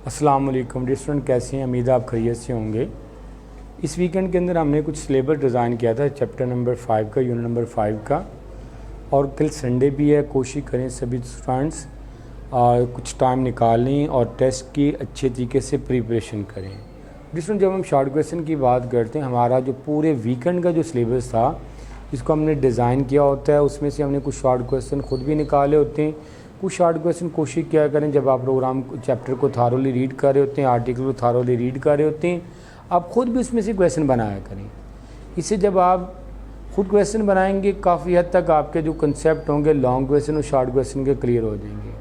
अस्सलाम वालेकुम dear student, कैसे हैं? उम्मीद है आप खैरियत से होंगे। इस वीकेंड के अंदर हमने कुछ सिलेबस डिज़ाइन किया था चैप्टर नंबर 5 का, यूनिट नंबर 5 का, और कल संडे भी है। कोशिश करें सभी स्टूडेंट्स कुछ टाइम निकाल लें और टेस्ट की अच्छे तरीके से प्रिपरेशन करें। डियर स्टूडेंट, जब हम शॉर्ट क्वेश्चन की बात करते हैं, हमारा जो पूरे वीकेंड का जो सिलेबस था इसको हमने डिज़ाइन किया होता है, उसमें से हमने कुछ शॉर्ट क्वेश्चन खुद भी निकाले होते हैं। कुछ शॉर्ट क्वेश्चन कोशिश किया करें जब आप प्रोग्राम चैप्टर को थारोली रीड कर रहे होते हैं, आर्टिकल को थारोली रीड कर रहे होते हैं, आप खुद भी उसमें से क्वेश्चन बनाया करें। इससे जब आप खुद क्वेश्चन बनाएंगे काफ़ी हद तक आपके जो कंसेप्ट होंगे लॉन्ग क्वेश्चन और शॉर्ट क्वेश्चन के क्लियर हो जाएंगे।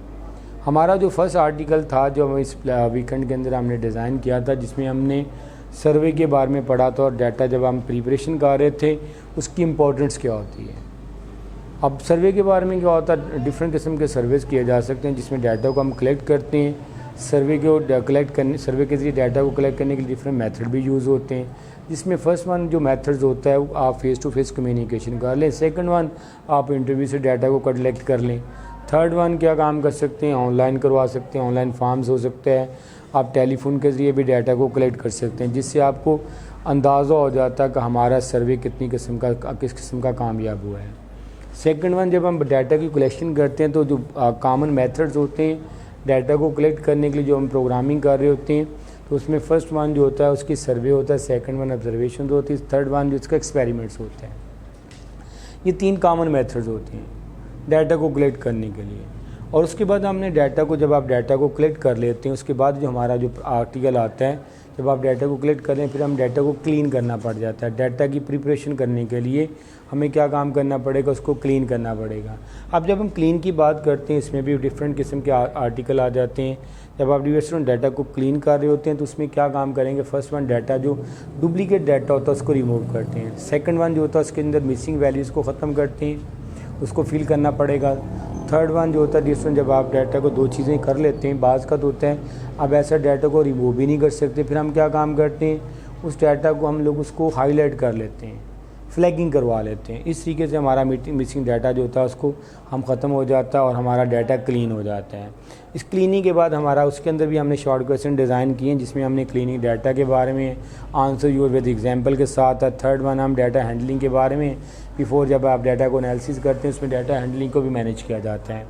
हमारा जो फर्स्ट आर्टिकल था जो हम इस वीकेंड के अंदर हमने डिज़ाइन किया था, जिसमें हमने सर्वे के बारे में पढ़ा था और डाटा जब हम प्रिपरेशन कर रहे थे उसकी इम्पोर्टेंस क्या होती है। अब सर्वे के बारे में क्या होता है, डिफरेंट किस्म के सर्वेस किए जा सकते हैं जिसमें डाटा को हम कलेक्ट करते हैं। सर्वे के ज़रिए डाटा को कलेक्ट करने के लिए डिफरेंट मेथड भी यूज़ होते हैं, जिसमें फर्स्ट वन जो मेथड्स होता है आप फेस टू फेस कम्युनिकेशन कर लें। सेकंड वन आप इंटरव्यू से डाटा को कलेक्ट कर लें। थर्ड वन क्या काम कर सकते हैं, ऑनलाइन करवा सकते हैं, ऑनलाइन फॉर्म्स हो सकते हैं, आप टेलीफोन के ज़रिए भी डाटा को कलेक्ट कर सकते हैं, जिससे आपको अंदाज़ा हो जाता है कि हमारा सर्वे किस किस्म का कामयाब हुआ है। सेकंड वन, जब हम डाटा की कलेक्शन करते हैं तो जो कॉमन मेथड्स होते हैं डाटा को कलेक्ट करने के लिए जो हम प्रोग्रामिंग कर रहे होते हैं, तो उसमें फ़र्स्ट वन जो होता है उसकी सर्वे होता है, सेकंड वन ऑब्जर्वेशन होती है, थर्ड वन जो इसका एक्सपेरिमेंट्स होता है। ये तीन कॉमन मेथड्स होते हैं डाटा को कलेक्ट करने के लिए। और उसके बाद हमने डाटा को, जब आप डाटा को कलेक्ट कर लेते हैं उसके बाद जो हमारा जो आर्टिकल आता है, जब आप डाटा को कलेक्ट करें फिर हम डाटा को क्लीन करना पड़ जाता है। डाटा की प्रिपरेशन करने के लिए हमें क्या काम करना पड़ेगा, उसको क्लीन करना पड़ेगा। अब जब हम क्लीन की बात करते हैं इसमें भी डिफरेंट किस्म के आर्टिकल आ जाते हैं। जब आप डाटा को क्लीन कर रहे होते हैं तो उसमें क्या काम करेंगे, फर्स्ट वन डाटा जो डुप्लीकेट डाटा होता है उसको रिमूव करते हैं। सेकेंड वन जो होता है उसके अंदर मिसिंग वैल्यूज़ को ख़त्म करते हैं, उसको फिल करना पड़ेगा। थर्ड वन जो होता है डिस्टेंस, जब आप डाटा को दो चीज़ें कर लेते हैं, बाज़ का तो होता है अब ऐसा डाटा को रिमूव भी नहीं कर सकते, फिर हम क्या काम करते हैं उस डाटा को हम लोग उसको हाईलाइट कर लेते हैं, फ्लैगिंग करवा लेते हैं। इस तरीके से हमारा मिसिंग डाटा जो होता है उसको हम ख़त्म हो जाता है और हमारा डाटा क्लीन हो जाता है। इस क्लीनिंग के बाद हमारा उसके अंदर भी हमने शॉर्ट क्वेश्चन डिज़ाइन किए हैं जिसमें हमने क्लीनिंग डाटा के बारे में आंसर यूर विद एग्जाम्पल के साथ है। थर्ड वन हम डाटा हैंडलिंग के बारे में, बिफोर जब आप डाटा को एनालिसिस करते हैं उसमें डाटा हैंडलिंग को भी मैनेज किया जाता है।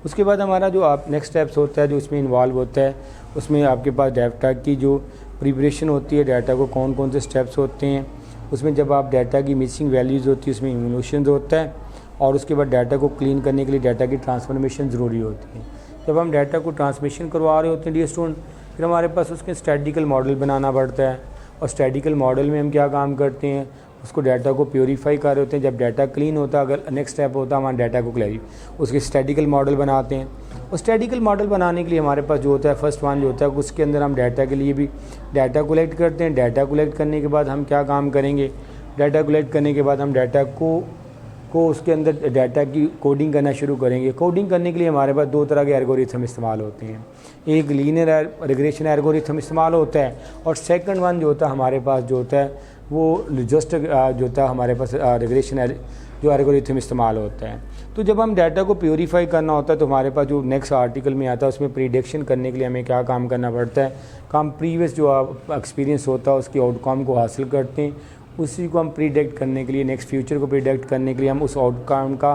उसके बाद हमारा जो आप नेक्स्ट स्टेप्स होता है जो इसमें इन्वॉल्व होता है, उसमें आपके पास डाटा की जो प्रिपरेशन होती है, डाटा को कौन कौन से स्टेप्स होते हैं, उसमें जब आप डाटा की मिसिंग वैल्यूज़ होती है उसमें इवोल्यूशन होता है, और उसके बाद डाटा को क्लीन करने के लिए डाटा की ट्रांसफॉर्मेशन ज़रूरी होती है। जब हम डाटा को ट्रांसमिशन करवा रहे होते हैं डियर स्टूडेंट, फिर हमारे पास उसके स्टैटिकल मॉडल बनाना पड़ता है, और स्टैटिकल मॉडल में हम क्या काम करते हैं, उसको डाटा को प्योरीफाई कर रहे होते हैं। जब डाटा क्लीन होता है, अगर नेक्स्ट स्टेप होता है हमारे डाटा को उसके स्टैटिकल मॉडल बनाते हैं। और स्टैटिकल मॉडल बनाने के लिए हमारे पास जो होता है फर्स्ट वन जो होता है उसके अंदर हम डाटा के लिए भी डाटा कलेक्ट करते हैं। डाटा कलेक्ट करने के बाद हम क्या काम करेंगे, डाटा कलेक्ट करने के बाद हम डाटा को उसके अंदर डाटा की कोडिंग करना शुरू करेंगे। कोडिंग करने के लिए हमारे पास दो तरह के एल्गोरिथम इस्तेमाल होते हैं, एक लीनियर रिग्रेशन एल्गोरिथम इस्तेमाल होता है, और सेकंड वन जो होता है हमारे पास जो होता है वो जस्ट जो होता है हमारे पास रिग्रेशन जो एल्गोरिथम इस्तेमाल होता है। तो जब हम डाटा को प्योरीफाई करना होता है तो हमारे पास जो नेक्स्ट आर्टिकल में आता है उसमें प्रिडिक्शन करने के लिए हमें क्या काम करना पड़ता है, हम प्रीवियस जो एक्सपीरियंस होता है उसकी आउटकम को हासिल करते हैं, उसी को हम प्रिडिक्ट करने के लिए, नेक्स्ट फ्यूचर को प्रिडिक्ट करने के लिए हम उस आउटकम का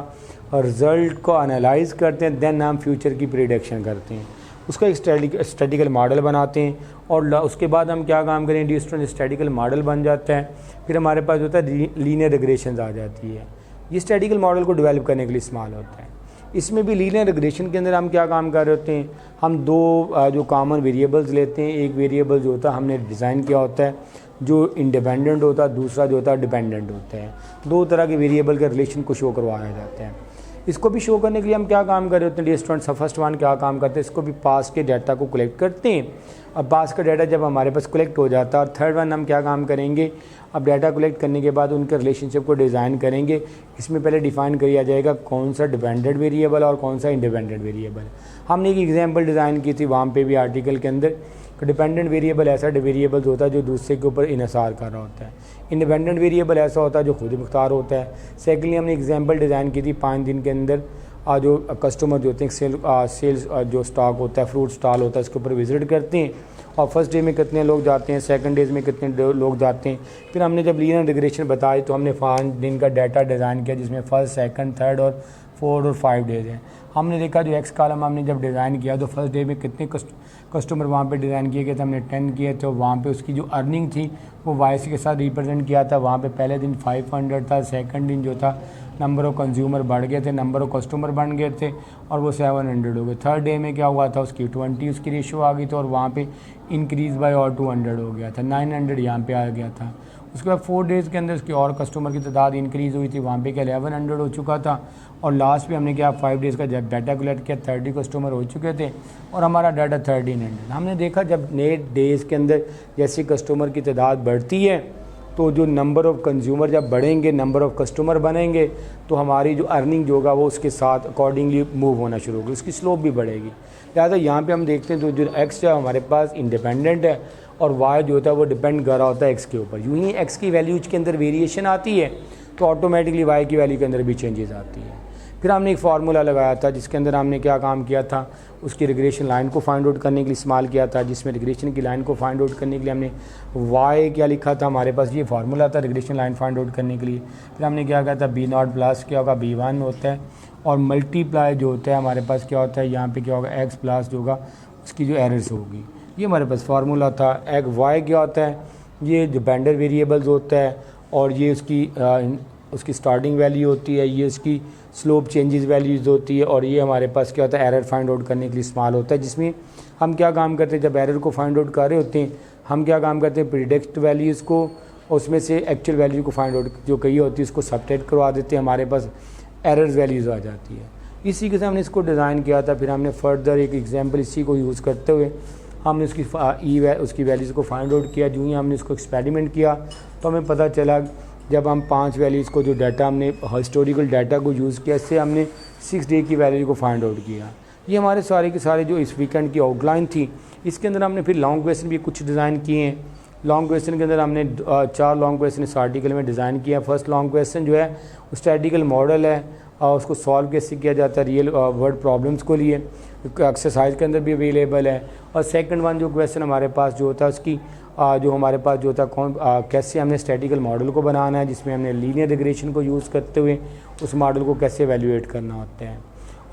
रिज़ल्ट को एनालाइज करते हैं, देन हम फ्यूचर की प्रिडिक्शन करते हैं, उसका एक स्टैटिकल मॉडल बनाते हैं। और उसके बाद हम क्या काम करें, डिस्टेंस स्टैटिकल मॉडल बन जाता है, फिर हमारे पास होता है लीनियर रिग्रेशन आ जाती है। ये स्टैटिकल मॉडल को डेवलप करने के लिए इस्तेमाल होता है। इसमें भी लीनियर रिग्रेशन के अंदर हम क्या काम कर रहे होते हैं, हम दो जो कॉमन वेरिएबल्स लेते हैं, एक वेरिएबल जो होता है हमने डिज़ाइन किया होता है जो इंडिपेंडेंट होता है, दूसरा जो होता है डिपेंडेंट होता है। दो तरह के वेरिएबल के रिलेशन को शो करवाया जाता है। इसको भी शो करने के लिए हम क्या काम कर रहे होते हैं डियर स्टूडेंट्स, फर्स्ट वन क्या काम करते हैं, इसको भी पास के डाटा को कलेक्ट करते हैं। अब पास का डाटा जब हमारे पास कलेक्ट हो जाता है, और थर्ड वन हम क्या काम करेंगे, अब डाटा कलेक्ट करने के बाद उनके रिलेशनशिप को डिज़ाइन करेंगे। इसमें पहले डिफ़ाइन किया जाएगा कौन सा डिपेंडेंट वेरिएबल और कौन सा इंडिपेंडेंट वेरिएबल। हमने एक एग्जांपल डिज़ाइन की थी वहाँ पे भी आर्टिकल के अंदर, डिपेंडेंट वेरिएबल ऐसा वेरिएबल होता है जो दूसरे के ऊपर इन्हिसार कर रहा होता है, इंडिपेंडेंट वेरिएबल ऐसा होता है जो खुद मुख्तार होता है। सेकेंडली हमने एग्जांपल डिज़ाइन की थी 5 दिन के अंदर जो कस्टमर जो होते हैं सेल्स जो स्टॉक होता है, फ्रूट स्टॉल होता है, उसके ऊपर विज़िट करते हैं और फर्स्ट डे में कितने लोग जाते हैं, सेकंड डेज में कितने लोग जाते हैं। फिर हमने जब लीनियर रिग्रेशन बताई तो हमने 5 दिन का डाटा डिज़ाइन किया जिसमें फर्स्ट, सेकंड, थर्ड और 4 और 5 डेज़ हैं। हमने देखा जो एक्स कॉलम हमने जब डिज़ाइन किया तो फर्स्ट डे में कितने कस्टमर वहाँ पे डिज़ाइन किए गए थे, हमने 10 किए थे। वहाँ पे उसकी जो अर्निंग थी वो वाईसी के साथ रिप्रेजेंट किया था। वहाँ पे पहले दिन 500 था, सेकंड दिन जो था नंबर ऑफ़ कंज्यूमर बढ़ गए थे, नंबर ऑफ़ कस्टमर बढ़ गए थे और वो 700 हो गए। थर्ड डे में क्या हुआ था, उसकी 20 उसकी रेशो आ गई थी और वहाँ पे इंक्रीज़ बाय और 200 हो गया था, 900 यहाँ पे आ गया था। उसके बाद 4 डेज़ के अंदर उसकी और कस्टमर की तादाद इंक्रीज़ हुई थी, वहाँ पे क्या 1100 हो चुका था। और लास्ट में हमने क्या 5 डेज़ का जब डाटा कलेक्ट किया 30 कस्टमर हो चुके थे और हमारा डाटा 1300। हमने देखा जब नए डेज़ के अंदर जैसे कस्टमर की तादाद बढ़ती है तो जो नंबर ऑफ़ कंज्यूमर जब बढ़ेंगे, नंबर ऑफ़ कस्टमर बनेंगे तो हमारी जो अर्निंग जो होगा वो उसके साथ अकॉर्डिंगली मूव होना शुरू होगी, उसकी स्लोप भी बढ़ेगी। लिहाजा यहाँ पे हम देखते हैं तो जो एक्स है हमारे पास इंडिपेंडेंट है और वाई जो होता है वो डिपेंड कर रहा होता है एक्स के ऊपर। यूँ ही एक्स की वैल्यूज के अंदर वेरिएशन आती है तो ऑटोमेटिकली वाई की वैल्यू के अंदर भी चेंजेस आती है। फिर हमने एक फार्मूला लगाया था जिसके अंदर हमने क्या काम किया था, उसकी रिग्रेशन लाइन को फाइंड आउट करने के लिए इस्तेमाल किया था, जिसमें रिग्रेशन की लाइन को फाइंड आउट करने के लिए हमने वाई क्या लिखा था, हमारे पास ये फार्मूला था रिग्रेशन लाइन फाइंड आउट करने के लिए। फिर हमने क्या कहा था B0 प्लस क्या होगा B1 होता है और मल्टीप्लाई जो होता है हमारे पास क्या होता है, यहाँ पे क्या होगा एक्स प्लस जो होगा उसकी जो एरर्स होगी, ये हमारे पास फार्मूला था। एक वाई क्या होता है, ये डिपेंडेंट वेरिएबल्स होता है और ये उसकी स्टार्टिंग वैल्यू होती है, ये उसकी स्लोप चेंजेस वैल्यूज़ होती है और ये हमारे पास क्या होता है एरर फाइंड आउट करने के लिए इस्तेमाल होता है। जिसमें हम क्या काम करते हैं, जब एरर को फाइंड आउट कर रहे होते हैं हम क्या काम करते हैं, प्रिडिक्ट वैल्यूज़ को उसमें से एक्चुअल वैल्यू को फाइंड आउट जो कही होती है उसको सबट्रैक्ट करवा देते हैं, हमारे पास एरर्स वैल्यूज़ आ जाती है। इसी के साथ हमने इसको डिज़ाइन किया था। फिर हमने फर्दर एक एग्जाम्पल इसी को यूज़ करते हुए हमने उसकी वैल्यूज़ को फाइंड आउट किया। जो ही हमने इसको एक्सपेरिमेंट किया तो हमें पता चला जब हम 5 वैल्यूज़ को जो डाटा हमने हिस्टोरिकल डाटा को यूज़ किया, इससे हमने 6 डे की वैल्यू को फाइंड आउट किया। ये हमारे सारे के सारे जो इस वीकेंड की आउटलाइन थी। इसके अंदर हमने फिर लॉन्ग क्वेश्चन भी कुछ डिज़ाइन किए हैं। लॉन्ग क्वेश्चन के अंदर हमने 4 लॉन्ग क्वेश्चन इस आर्टिकल में डिज़ाइन किया। फर्स्ट लॉन्ग क्वेश्चन जो है वो स्टैटिकल मॉडल है और उसको सॉल्व कैसे किया जाता है रियल वर्ड प्रॉब्लम्स को लिए, एक्सरसाइज के अंदर भी अवेलेबल है। और सेकंड वन जो क्वेश्चन हमारे पास जो होता है उसकी जो हमारे पास जो होता है कैसे हमने स्टैटिकल मॉडल को बनाना है, जिसमें हमने लीनियर रिग्रेशन को यूज़ करते हुए उस मॉडल को कैसे एवेल्यूएट करना होता है।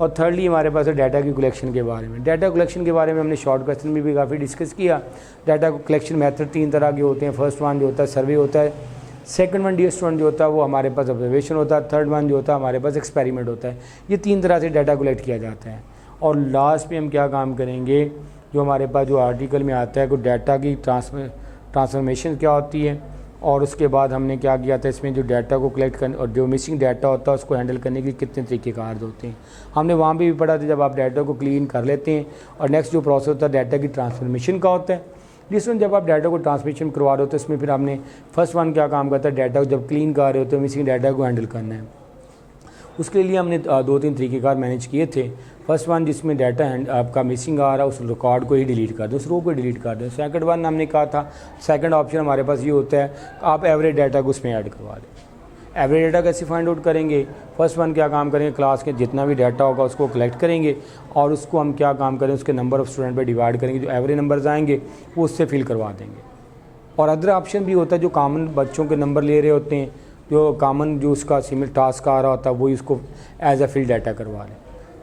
और थर्डली हमारे पास है डाटा की कलेक्शन के बारे में। डाटा कलेक्शन के बारे में हमने शॉर्ट क्वेश्चन में भी काफ़ी डिस्कस किया। डाटा कलेक्शन मेथड 3 तरह के होते हैं। फर्स्ट वन जो होता है सर्वे होता है, सेकंड वन डियर स्टूडेंट जो होता है वो हमारे पास ऑब्जर्वेशन होता है, थर्ड वन जो होता है हमारे पास एक्सपेरिमेंट होता है। ये 3 तरह से डाटा कलेक्ट किया जाता है। और लास्ट में हम क्या काम करेंगे, जो हमारे पास जो आर्टिकल में आता है कि डाटा की ट्रांसफॉर्मेशन क्या होती है और उसके बाद हमने क्या किया था, इसमें जो डाटा को कलेक्ट करने और जो मिसिंग डाटा होता है उसको हैंडल करने के लिए कितने तरीक़ेकार होते हैं हमने वहाँ भी पढ़ा था। जब आप डाटा को क्लीन कर लेते हैं और नेक्स्ट जो प्रोसेस होता है डाटा की ट्रांसफॉर्मेशन का होता है, जिसमें जब आप डाटा को ट्रांसमिशन करवा रहे हो तो इसमें फिर हमने फर्स्ट वन क्या काम करता है, डाटा को जब क्लीन कर रहे हो तो मिसिंग डाटा को हैंडल करना है। उसके लिए हमने 2-3 तरीक़ेकार मैनेज किए थे। फर्स्ट वन जिसमें डाटा आपका मिसिंग आ रहा है उस रिकॉर्ड को ही डिलीट कर दो, उस रो को डिलीट कर दो। सेकंड वन हमने कहा था, सेकंड ऑप्शन हमारे पास ये होता है आप एवरेज डाटा को उसमें ऐड करवा दें। एवरेज डाटा कैसे फाइंड आउट करेंगे, फर्स्ट वन क्या काम करेंगे, क्लास के जितना भी डाटा होगा उसको कलेक्ट करेंगे और उसको हम क्या काम करें, उसके नंबर ऑफ़ स्टूडेंट पे डिवाइड करेंगे, जो एवरेज नंबर्स आएंगे वो उससे फिल करवा देंगे। और अदर ऑप्शन भी होता है जो कॉमन बच्चों के नंबर ले रहे होते हैं, जो कॉमन जो उसका सिमिलर टास्क आ रहा होता है वही उसको एज अ फिल डाटा करवा लें।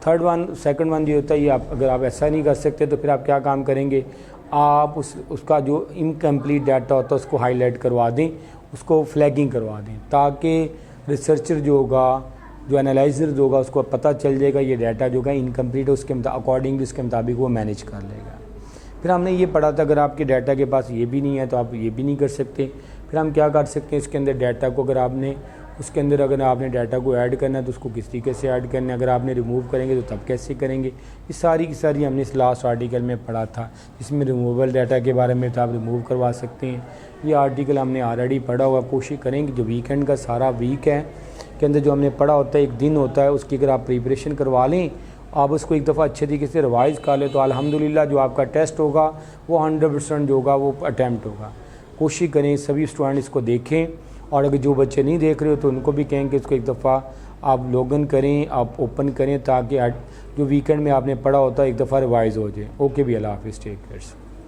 थर्ड वन सेकंड वन ये होता है, ये आप अगर आप ऐसा नहीं कर सकते तो फिर आप क्या काम करेंगे, आप उसका जो इनकम्प्लीट डाटा होता है उसको हाईलाइट करवा दें, उसको फ्लैगिंग करवा दें, ताकि रिसर्चर जो होगा, जो एनालाइजर जो होगा उसको पता चल जाएगा ये डाटा जो है इनकम्प्लीट है, उसके अकॉर्डिंगली उसके मुताबिक वो मैनेज कर लेगा। फिर हमने ये पढ़ा था अगर आपके डाटा के पास ये भी नहीं है तो आप ये भी नहीं कर सकते। फिर हम क्या कर सकते हैं, इसके अंदर डाटा को अगर आपने अगर आपने डाटा को ऐड करना है तो उसको किस तरीके से ऐड करना है, अगर आपने रिमूव करेंगे तो तब कैसे करेंगे, ये सारी की सारी हमने इस लास्ट आर्टिकल में पढ़ा था। इसमें रिमूवल डाटा के बारे में तो आप रिमूव करवा सकते हैं। ये आर्टिकल हमने ऑलरेडी पढ़ा हुआ। कोशिश करेंगे जो वीकेंड का सारा वीक है के अंदर जो हमने पढ़ा होता है, एक दिन होता है, उसकी अगर आप प्रिपरेशन करवा लें, आप उसको एक दफ़ा अच्छे तरीके से रिवाइज़ कर लें तो अल्हम्दुलिल्लाह जो आपका टेस्ट होगा वो 100% जो होगा वो अटैम्प्ट होगा। कोशिश करें सभी स्टूडेंट इसको देखें और अगर जो बच्चे नहीं देख रहे हो तो उनको भी कहें कि इसको एक दफ़ा आप लॉगिन करें, आप ओपन करें ताकि जो वीकेंड में आपने पढ़ा होता है एक दफ़ा रिवाइज़ हो जाए। ओके भी, अल्लाह हाफिज़, टेक केयर।